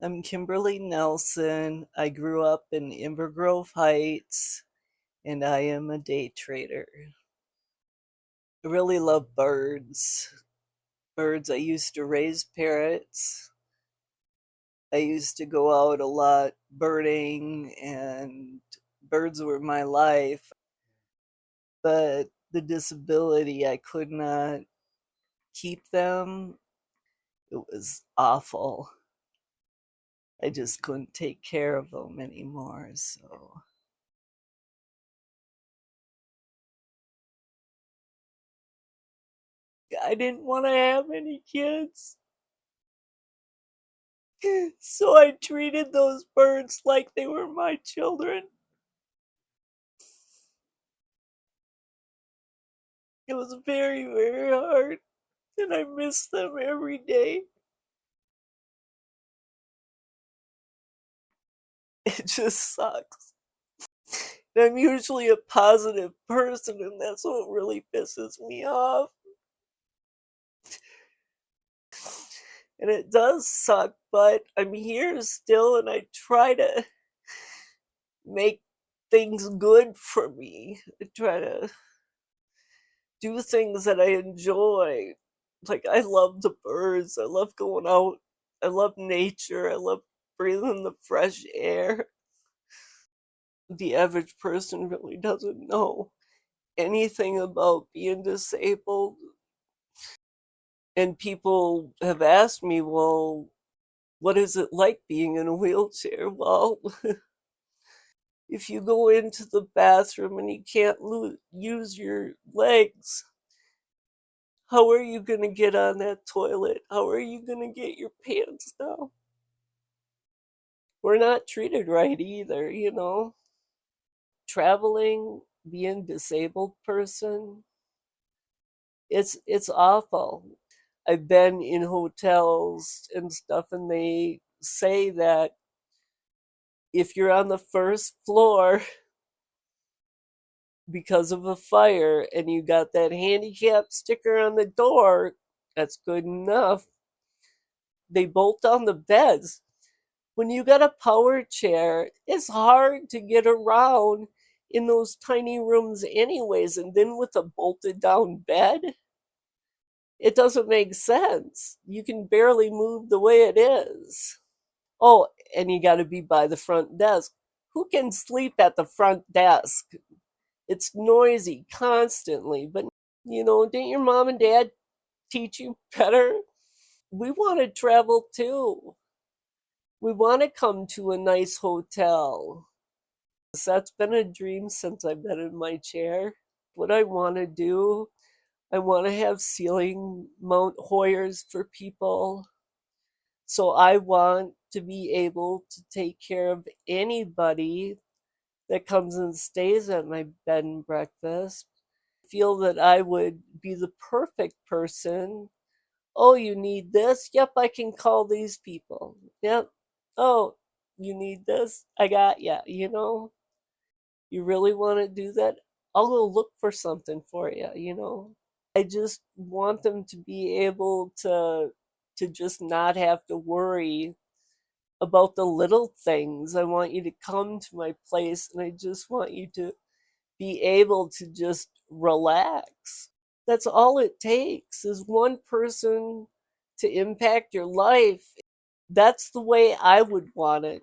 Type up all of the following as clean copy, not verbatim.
I'm Kimberly Nelson. I grew up in Inver Grove Heights, and I am a day trader. I really love birds. Birds, I used to raise parrots. I used to go out a lot birding, and birds were my life. But the disability, I could not keep them. It was awful. I just couldn't take care of them anymore. So I didn't want to have any kids. So I treated those birds like they were my children. It was very, very hard, and I miss them every day. It just sucks. And I'm usually a positive person, and that's what really pisses me off. And it does suck, but I'm here still, and I try to make things good for me. I try to do things that I enjoy. Like, I love the birds, I love going out, I love nature, I love breathing the fresh air. The average person really doesn't know anything about being disabled. And people have asked me, well, what is it like being in a wheelchair? Well, if you go into the bathroom and you can't use your legs, how are you going to get on that toilet? How are you going to get your pants down? We're not treated right either. Traveling, being disabled person, it's awful. I've been in hotels and stuff, and they say that if you're on the first floor because of a fire and you got that handicap sticker on the door, that's good enough. They bolt down the beds. When you got a power chair, it's hard to get around in those tiny rooms anyways, and then with a bolted down bed, it doesn't make sense. You can barely move the way it is. Oh, and you got to be by the front desk. Who can sleep at the front desk? It's noisy constantly, but didn't your mom and dad teach you better? We want to travel too. We want to come to a nice hotel. That's been a dream since I've been in my chair. What I want to do, I want to have ceiling mount Hoyers for people. So I want to be able to take care of anybody that comes and stays at my bed and breakfast. I feel that I would be the perfect person. Oh, you need this? Yep, I can call these people. Yep. Oh, you need this? I got ya. You really want to do that? I'll go look for something for you. I just want them to be able to just not have to worry about the little things. I want you to come to my place, and I just want you to be able to just relax. That's all it takes is one person to impact your life. That's the way I would want it.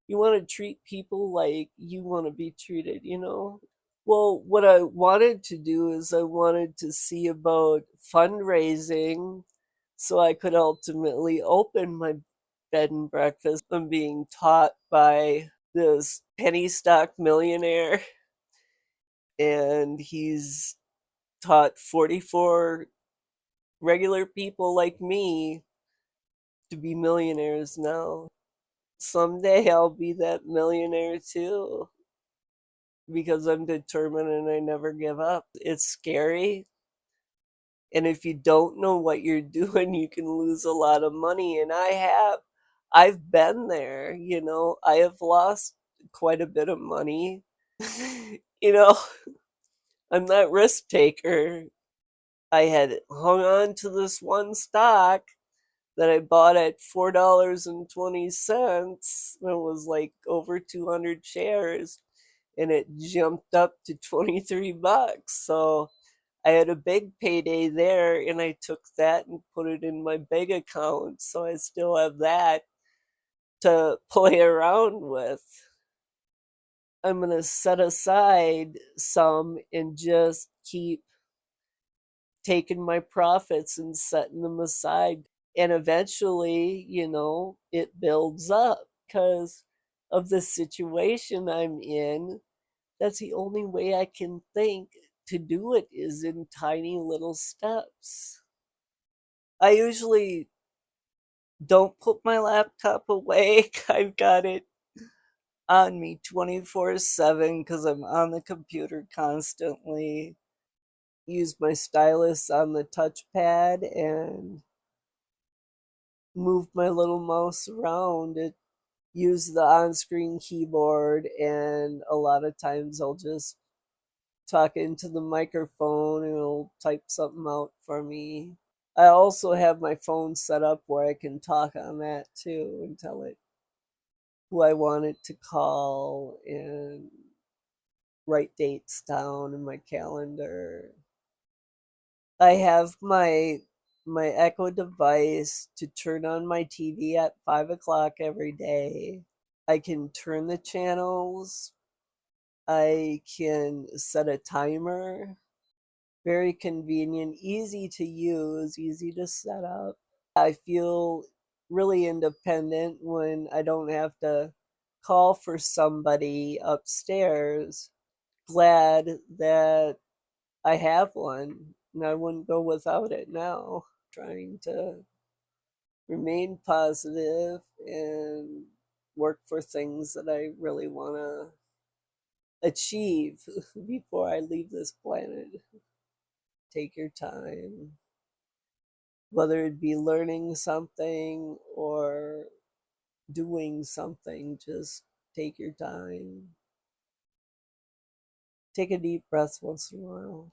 You want to treat people like you want to be treated. Well, what I wanted to do is I wanted to see about fundraising so I could ultimately open my bed and breakfast. I'm being taught by this penny stock millionaire, and he's taught 44 regular people like me to be millionaires now. Someday I'll be that millionaire too, because I'm determined and I never give up. It's scary. And if you don't know what you're doing, you can lose a lot of money. And I've been there. I have lost quite a bit of money. you know, I'm that risk taker. I had hung on to this one stock that I bought at $4.20. It was like over 200 shares, and it jumped up to 23 bucks. So I had a big payday there, and I took that and put it in my big account. So I still have that to play around with. I'm going to set aside some and just keep taking my profits and setting them aside. And eventually, it builds up because of the situation I'm in. That's the only way I can think to do it is in tiny little steps. I usually don't put my laptop away. I've got it on me 24/7 because I'm on the computer constantly. Use my stylus on the touchpad and move my little mouse around. Use the on-screen keyboard, and a lot of times I'll just talk into the microphone and it'll type something out for me. I also have my phone set up where I can talk on that too and tell it who I want it to call and write dates down in my calendar. I have my Echo device to turn on my TV at 5 o'clock every day. I can turn the channels. I can set a timer. Very convenient, easy to use, easy to set up. I feel really independent when I don't have to call for somebody upstairs. Glad that I have one, and I wouldn't go without it now. Trying to remain positive and work for things that I really want to achieve before I leave this planet. Take your time, whether it be learning something or doing something, just take your time. Take a deep breath once in a while.